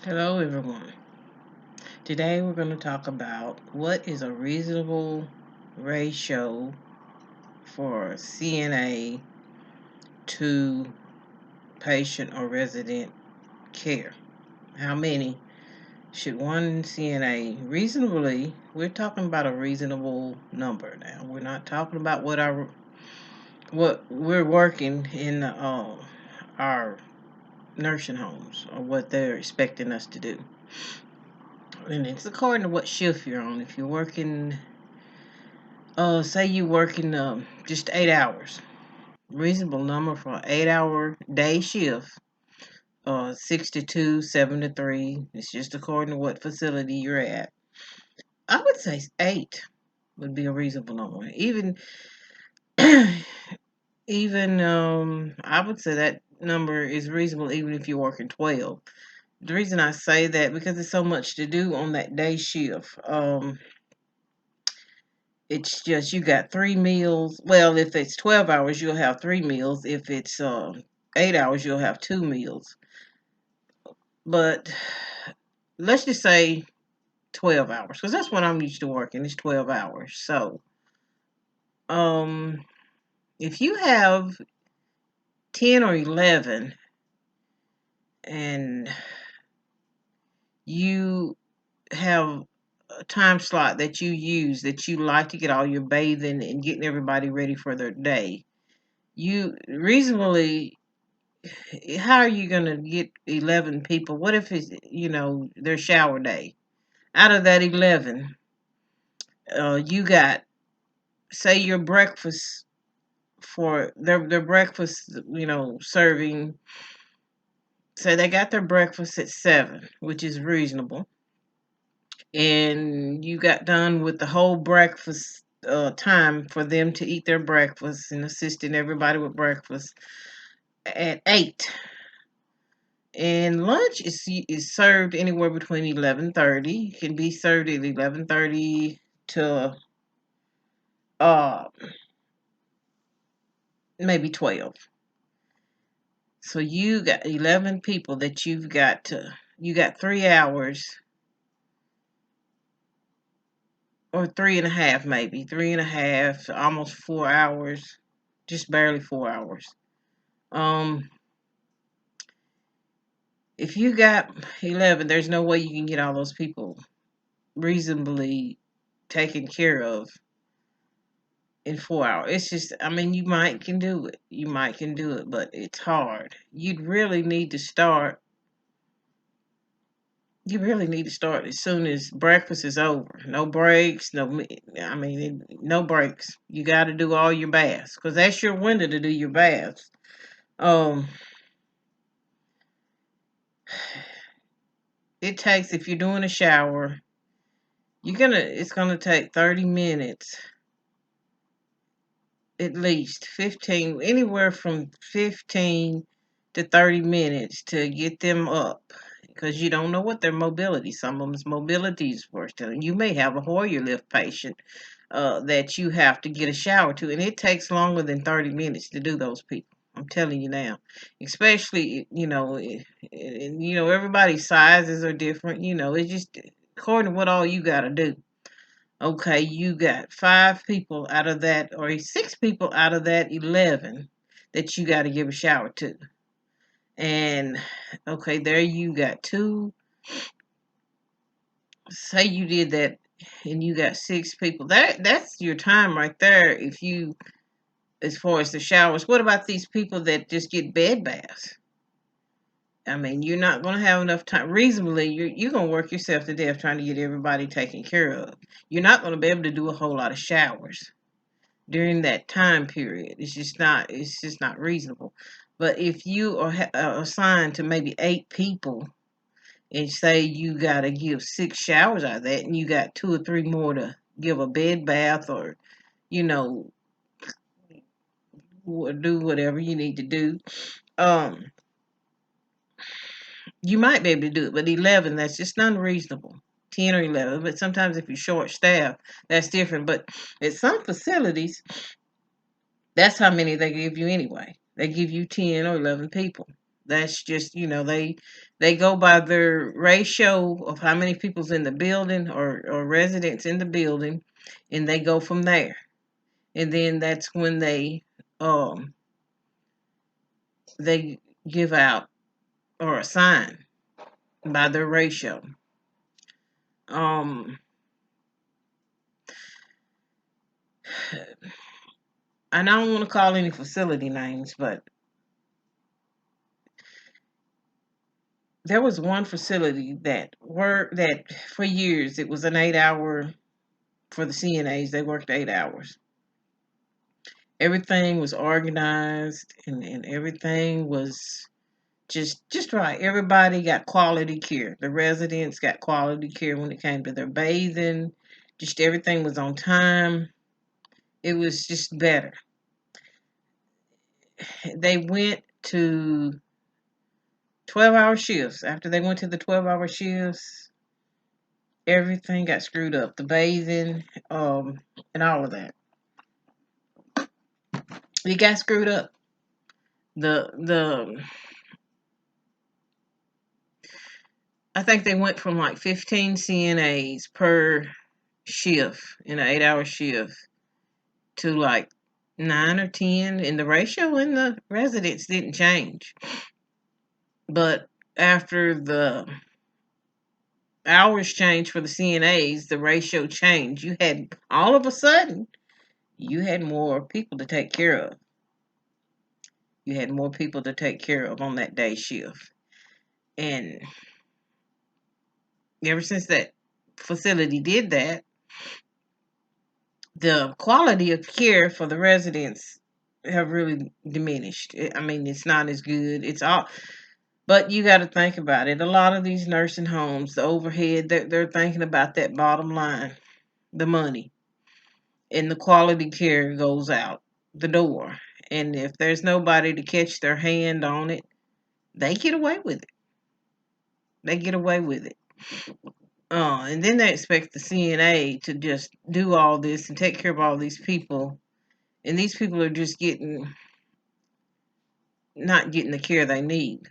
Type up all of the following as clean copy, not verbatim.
Hello, everyone. Today we're going to talk about what is a reasonable ratio for CNA to patient or resident care. How many should one CNA reasonably? We're talking about a reasonable number now. We're not talking about what we're working in our nursing homes or what they're expecting us to do. And it's according to what shift you're on. If you're working say you working just 8 hours. Reasonable number for an 8 hour day shift. 6 to 2, 7 to 3. It's just according to what facility you're at. I would say 8 would be a reasonable number. Even I would say that number is reasonable even if you're working 12. The reason I say that because there's so much to do on that day shift. It's just you got 3 meals. Well, if it's 12 hours, you'll have 3 meals. If it's 8 hours, you'll have 2 meals. But let's just say 12 hours, because that's what I'm used to working. It's 12 hours. So, um, if you have 10 or 11, and you have a time slot that you use that you like to get all your bathing and getting everybody ready for their day, you reasonably how are you going to get 11 people? What if it's, their shower day? Out of that 11, you got, say, your breakfast for their breakfast, serving. Say they got their breakfast at 7, which is reasonable. And you got done with the whole breakfast time for them to eat their breakfast and assisting everybody with breakfast at 8. And lunch is served anywhere between 11:30. It can be served at 11:30 to uh maybe 12. So you got 11 people that you got 3 hours or three and a half, maybe 3.5, almost 4 hours, just barely 4 hours. Um, if you got 11, there's no way you can get all those people reasonably taken care of in 4 hours. It's just, I mean, you might can do it. You might can do it, but it's hard. You'd really need to start. You really need to start as soon as breakfast is over. No breaks. No breaks. You got to do all your baths because that's your window to do your baths. Um, it takes if you're doing a shower, it's gonna take 30 minutes at least 15, anywhere from 15 to 30 minutes to get them up because you don't know what their mobility. Some of them's mobility is worse. And you may have a Hoyer lift patient that you have to get a shower to, and it takes longer than 30 minutes to do those people. I'm telling you now, especially everybody's sizes are different. It's just according to what all you got to do. Okay, you got 5 people out of that, or 6 people out of that 11 that you got to give a shower to. And okay, there you got two. Say you did that, and you got 6 people. That's your time right there. If you, as far as the showers, what about these people that just get bed baths? I mean, you're not going to have enough time. Reasonably, you're going to work yourself to death trying to get everybody taken care of. You're not going to be able to do a whole lot of showers during that time period. It's just not reasonable. But if you are assigned to maybe 8 people and say you got to give 6 showers out of that and you got 2 or 3 more to give a bed bath or, you know, do whatever you need to do, um, you might be able to do it. But 11, that's just unreasonable. 10 or 11. But sometimes if you're short staffed, that's different. But at some facilities, that's how many they give you anyway. They give you 10 or 11 people. That's just, they go by their ratio of how many people's in the building, or residents in the building, and they go from there. And then that's when they give out or assign by their ratio. Um, and I don't want to call any facility names, but there was one facility that for years it was an 8 hour for the CNAs. They worked 8 hours. Everything was organized, and everything was just right. Everybody got quality care. The residents got quality care when it came to their bathing. Just everything was on time. It was just better. They went to 12-hour shifts. After they went to the 12-hour shifts, everything got screwed up. The bathing, and all of that. It got screwed up. The I think they went from like 15 CNAs per shift in an 8 hour shift to like 9 or 10, and the ratio in the residents didn't change. But after the hours changed for the CNAs, the ratio changed. You had all of a sudden you had more people to take care of. You had more people to take care of on that day shift. And ever since that facility did that, the quality of care for the residents have really diminished. I mean, it's not as good. It's all, but you got to think about it. A lot of these nursing homes, the overhead, they're thinking about that bottom line, the money, and the quality care goes out the door. And if there's nobody to catch their hand on it, they get away with it. They get away with it. And then they expect the CNA to just do all this and take care of all these people, and these people are just not getting the care they need.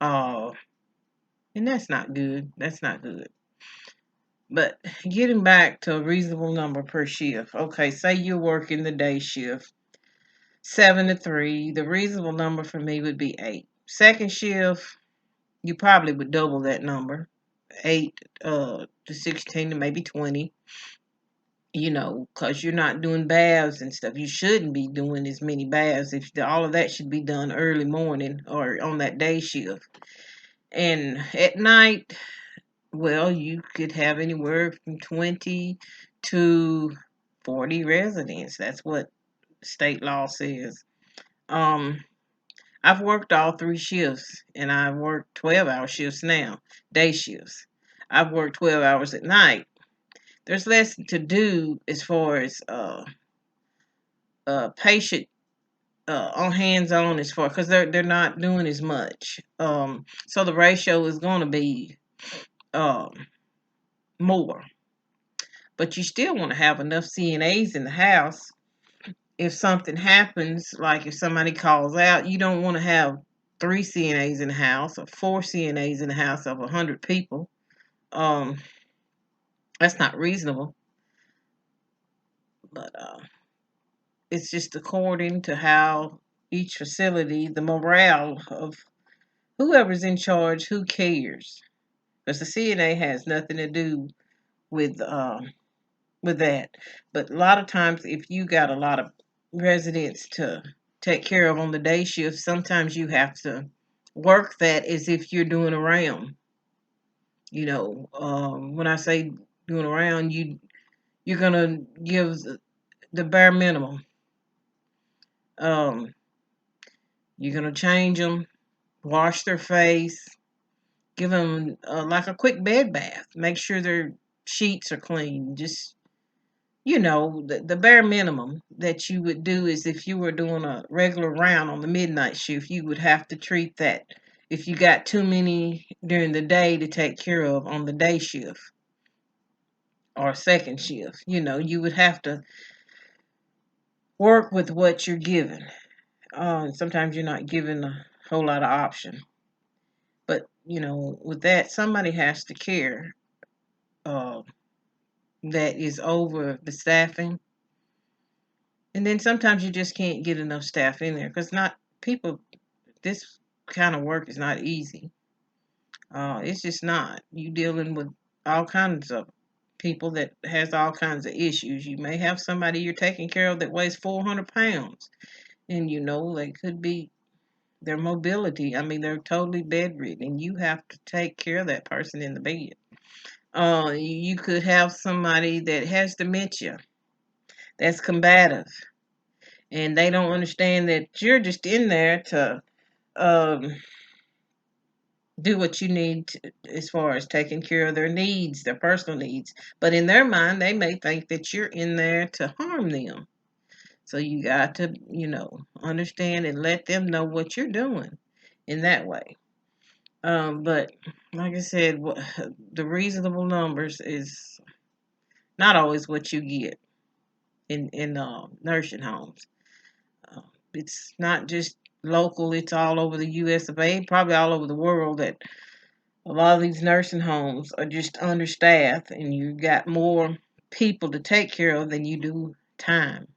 Uh, and that's not good. That's not good. But getting back to a reasonable number per shift. Okay, say you're working the day shift, 7 to 3. The reasonable number for me would be 8. Second shift, you probably would double that number, 8 to 16 to maybe 20. Because you're not doing baths and stuff. You shouldn't be doing as many baths. If all of that should be done early morning or on that day shift. And at night, well, you could have anywhere from 20 to 40 residents. That's what state law says. Um, I've worked all 3 shifts, and I've worked 12-hour shifts now, day shifts. I've worked 12 hours at night. There's less to do as far as patient on hands on, as far because they're not doing as much. So the ratio is going to be um more, but you still want to have enough CNAs in the house. If something happens, like if somebody calls out, you don't want to have 3 CNAs in the house or 4 CNAs in the house of 100 people. Um, that's not reasonable, but it's just according to how each facility, the morale of whoever's in charge, who cares? Because the CNA has nothing to do with that. But a lot of times, if you got a lot of residents to take care of on the day shift, sometimes you have to work that as if you're doing around. When I say doing around, you're gonna give the bare minimum. Um, you're gonna change them, wash their face, give them like a quick bed bath, make sure their sheets are clean. Just the bare minimum that you would do is if you were doing a regular round on the midnight shift, you would have to treat that if you got too many during the day to take care of on the day shift or second shift. You would have to work with what you're given. Sometimes you're not given whole lot of option. But with that, somebody has to care uh, that is over the staffing. And then sometimes you just can't get enough staff in there because not people. This kind of work is not easy. It's just not. You dealing with all kinds of people that has all kinds of issues. You may have somebody you're taking care of that weighs 400 pounds, and they could be their mobility. I mean, they're totally bedridden, and you have to take care of that person in the bed. You could have somebody that has dementia, that's combative, and they don't understand that you're just in there to um, do what you need to, as far as taking care of their needs, their personal needs. But in their mind, they may think that you're in there to harm them. So you got to, understand and let them know what you're doing in that way. But like I said, the reasonable numbers is not always what you get in nursing homes. Uh, it's not just local; it's all over the U.S. of A. Probably all over the world. That a lot of these nursing homes are just understaffed, and you got more people to take care of than you do time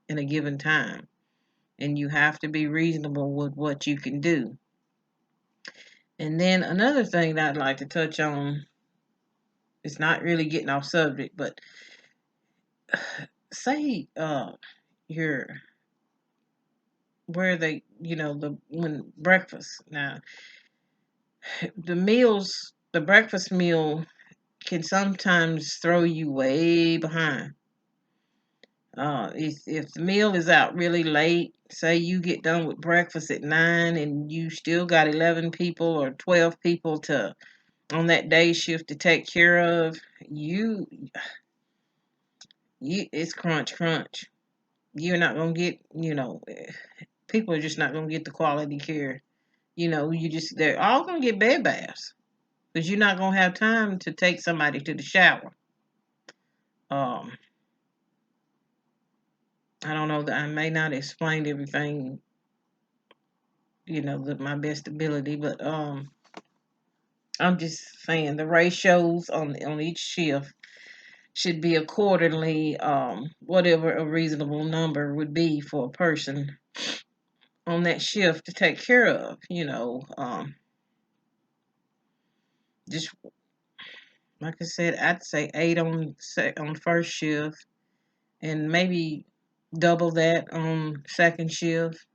in a given time. And you have to be reasonable with what you can do. And then another thing that I'd like to touch on is not really getting off subject, but say you're where they the when breakfast now the breakfast meal can sometimes throw you way behind. If the meal is out really late, say you get done with breakfast at 9 and you still got 11 people or 12 people to on that day shift to take care of, you it's crunch. You're not gonna get, people are just not gonna get the quality care. They're all gonna get bed baths because you're not gonna have time to take somebody to the shower. Um, I don't know that I may not explain everything, my best ability, but I'm just saying the ratios on each shift should be accordingly, whatever a reasonable number would be for a person on that shift to take care of. Just like I said, I'd say 8 on first shift, and maybe double that on second shift,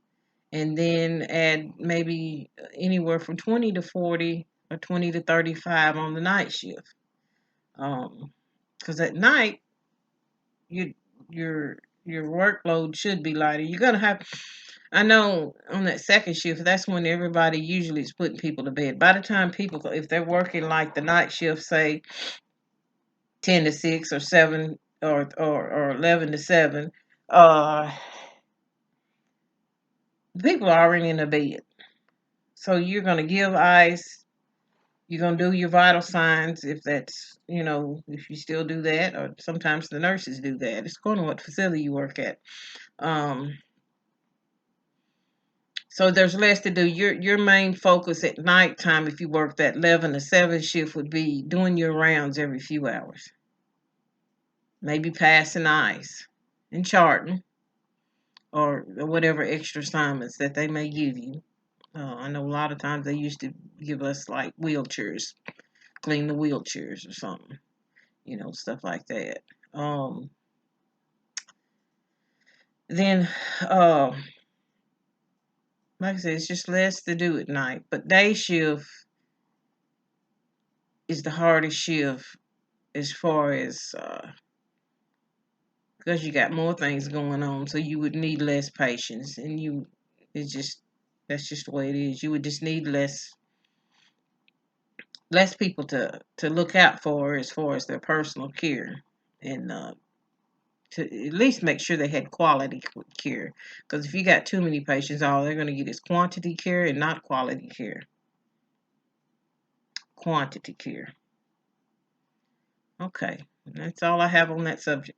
and then add maybe anywhere from 20 to 40 or 20 to 35 on the night shift. Because at night, you your your workload should be lighter. You're gonna have. I know on that second shift, that's when everybody usually is putting people to bed. By the time people, if they're working like the night shift, say 10 to 6 or 7 or 11 to 7, uh, people are already in the bed. So you're gonna give ice. You're gonna do your vital signs if that's if you still do that, or sometimes the nurses do that. It's going on what facility you work at. Um, So there's less to do. Your main focus at nighttime, if you work that 11 to 7 shift, would be doing your rounds every few hours. Maybe passing ice and charting or whatever extra assignments that they may give you. I know a lot of times they used to give us like wheelchairs, clean the wheelchairs or something, stuff like that. Then, uh, like I said, it's just less to do at night. But day shift is the hardest shift as far as because you got more things going on, so you would need less patience, and it's just that's just the way it is. You would just need less people to look out for as far as their personal care, and to at least make sure they had quality care. Because if you got too many patients, all they're going to get is quantity care and not quality care. Quantity care. Okay, that's all I have on that subject.